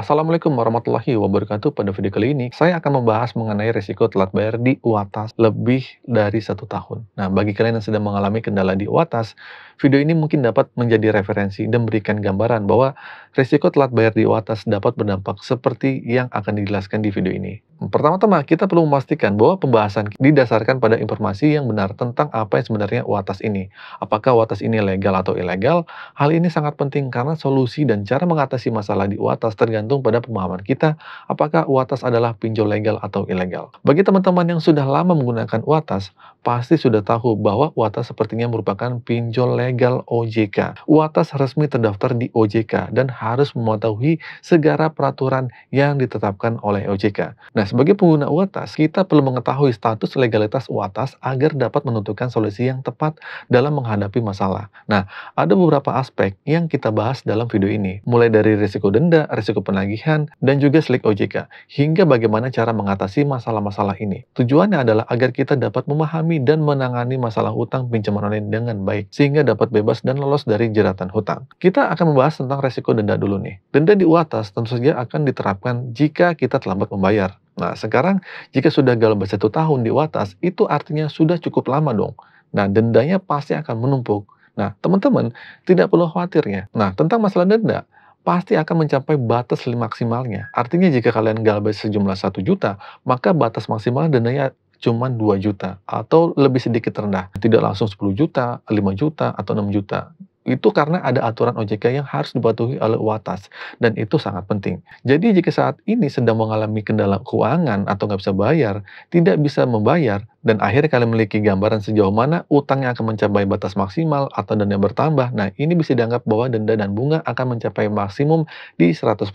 Assalamualaikum warahmatullahi wabarakatuh. Pada video kali ini, saya akan membahas mengenai risiko telat bayar di UATAS lebih dari 1 tahun. Nah, bagi kalian yang sedang mengalami kendala di UATAS, video ini mungkin dapat menjadi referensi dan memberikan gambaran bahwa risiko telat bayar di UATAS dapat berdampak seperti yang akan dijelaskan di video ini. Pertama-tama, kita perlu memastikan bahwa pembahasan didasarkan pada informasi yang benar tentang apa yang sebenarnya UATAS ini. Apakah UATAS ini legal atau ilegal? Hal ini sangat penting karena solusi dan cara mengatasi masalah di UATAS tergantung pada pemahaman kita apakah UATAS adalah pinjol legal atau ilegal. Bagi teman-teman yang sudah lama menggunakan UATAS, pasti sudah tahu bahwa UATAS sepertinya merupakan pinjol legal OJK. UATAS resmi terdaftar di OJK dan harus mematuhi segala peraturan yang ditetapkan oleh OJK. Nah, sebagai pengguna UATAS, kita perlu mengetahui status legalitas UATAS agar dapat menentukan solusi yang tepat dalam menghadapi masalah. Nah, ada beberapa aspek yang kita bahas dalam video ini, mulai dari risiko denda, risiko penagihan, dan juga slik OJK, hingga bagaimana cara mengatasi masalah-masalah ini. Tujuannya adalah agar kita dapat memahami dan menangani masalah hutang pinjaman online dengan baik, sehingga dapat bebas dan lolos dari jeratan hutang. Kita akan membahas tentang risiko denda dulu nih. Denda di UATAS tentu saja akan diterapkan jika kita terlambat membayar. Nah, sekarang jika sudah gagal 1 tahun di UATAS, itu artinya sudah cukup lama dong. Nah, dendanya pasti akan menumpuk. Nah, teman-teman tidak perlu khawatir ya. Nah, tentang masalah denda, pasti akan mencapai batas maksimalnya. Artinya jika kalian gagal bayar sejumlah 1 juta, maka batas maksimal dendanya cuma 2 juta atau lebih sedikit rendah. Tidak langsung 10 juta, 5 juta, atau 6 juta. Itu karena ada aturan OJK yang harus dipatuhi oleh UATAS, dan itu sangat penting. Jadi jika saat ini sedang mengalami kendala keuangan atau nggak bisa bayar, tidak bisa membayar, dan akhirnya kalian memiliki gambaran sejauh mana utangnya akan mencapai batas maksimal atau denda bertambah, nah ini bisa dianggap bahwa denda dan bunga akan mencapai maksimum di 100%.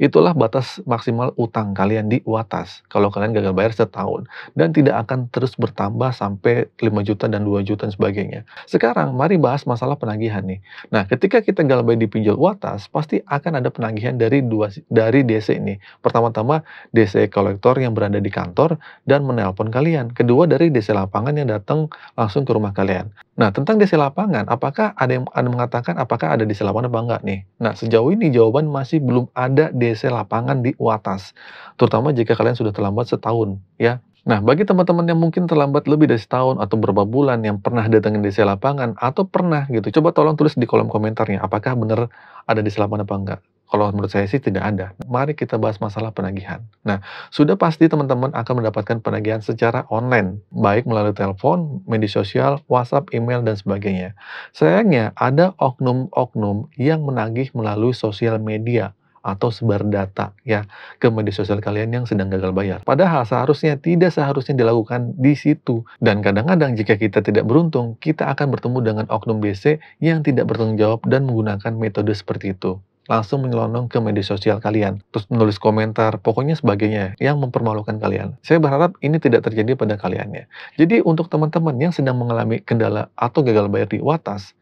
Itulah batas maksimal utang kalian di UATAS, kalau kalian gagal bayar setahun, dan tidak akan terus bertambah sampai 5 juta dan 2 juta dan sebagainya. Sekarang, mari bahas masalah penagihan nih. Nah, ketika kita gagal bayar di pinjol UATAS, pasti akan ada penagihan dari DC ini. Pertama-tama, DC kolektor yang berada di kantor dan menelpon kalian. Kedua, dari DC lapangan yang datang langsung ke rumah kalian. Nah, tentang DC lapangan, apakah ada yang mengatakan apakah ada DC lapangan apa enggak nih? Nah, sejauh ini jawaban masih belum ada DC lapangan di UATAS. Terutama jika kalian sudah terlambat setahun, ya. Nah, bagi teman-teman yang mungkin terlambat lebih dari setahun atau beberapa bulan yang pernah datangin DC lapangan atau pernah gitu, coba tolong tulis di kolom komentarnya, apakah benar ada DC lapangan apa enggak? Kalau menurut saya sih tidak ada. Mari kita bahas masalah penagihan. Nah, sudah pasti teman-teman akan mendapatkan penagihan secara online, baik melalui telepon, media sosial, WhatsApp, email, dan sebagainya. Sayangnya, ada oknum-oknum yang menagih melalui sosial media atau sebar data ya ke media sosial kalian yang sedang gagal bayar. Padahal tidak seharusnya dilakukan di situ. Dan kadang-kadang jika kita tidak beruntung, kita akan bertemu dengan oknum DC yang tidak bertanggung jawab dan menggunakan metode seperti itu. Langsung menyelonong ke media sosial kalian, terus menulis komentar, pokoknya sebagainya yang mempermalukan kalian. Saya berharap ini tidak terjadi pada kalian ya. Jadi untuk teman-teman yang sedang mengalami kendala atau gagal bayar di UATAS,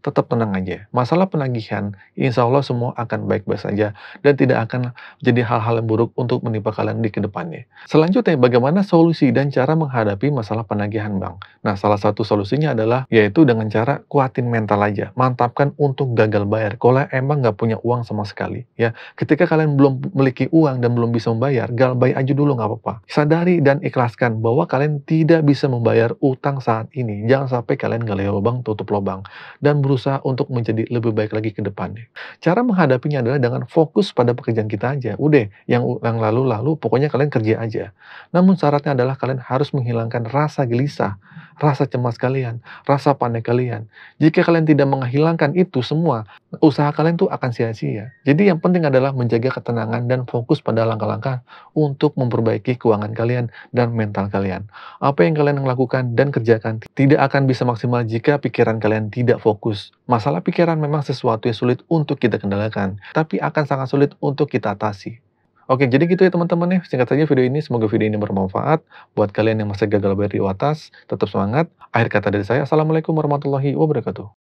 tetap tenang aja. Masalah penagihan, insya Allah semua akan baik-baik saja dan tidak akan jadi hal-hal yang buruk untuk menimpa kalian di kedepannya. Selanjutnya, bagaimana solusi dan cara menghadapi masalah penagihan, Bang? Nah, salah satu solusinya adalah yaitu dengan cara kuatin mental aja, mantapkan untuk gagal bayar. Kalau emang nggak punya uang sama sekali, ya, ketika kalian belum memiliki uang dan belum bisa membayar, gagal bayar aja dulu nggak apa-apa. Sadari dan ikhlaskan bahwa kalian tidak bisa membayar utang saat ini. Jangan sampai kalian gali lubang, tutup lubang, dan berusaha untuk menjadi lebih baik lagi ke depannya. Cara menghadapinya adalah dengan fokus pada pekerjaan kita aja. Udah, yang lalu-lalu pokoknya kalian kerja aja. Namun syaratnya adalah kalian harus menghilangkan rasa gelisah, rasa cemas kalian, rasa panik kalian. Jika kalian tidak menghilangkan itu semua, usaha kalian tuh akan sia-sia. Jadi yang penting adalah menjaga ketenangan dan fokus pada langkah-langkah untuk memperbaiki keuangan kalian dan mental kalian. Apa yang kalian lakukan dan kerjakan tidak akan bisa maksimal jika pikiran kalian tidak fokus. Masalah pikiran memang sesuatu yang sulit untuk kita kendalikan, tapi akan sangat sulit untuk kita atasi. Oke, jadi gitu ya teman-teman ya. Singkat saja video ini, semoga video ini bermanfaat. Buat kalian yang masih gagal bayar di UATAS, tetap semangat. Akhir kata dari saya, Assalamualaikum warahmatullahi wabarakatuh.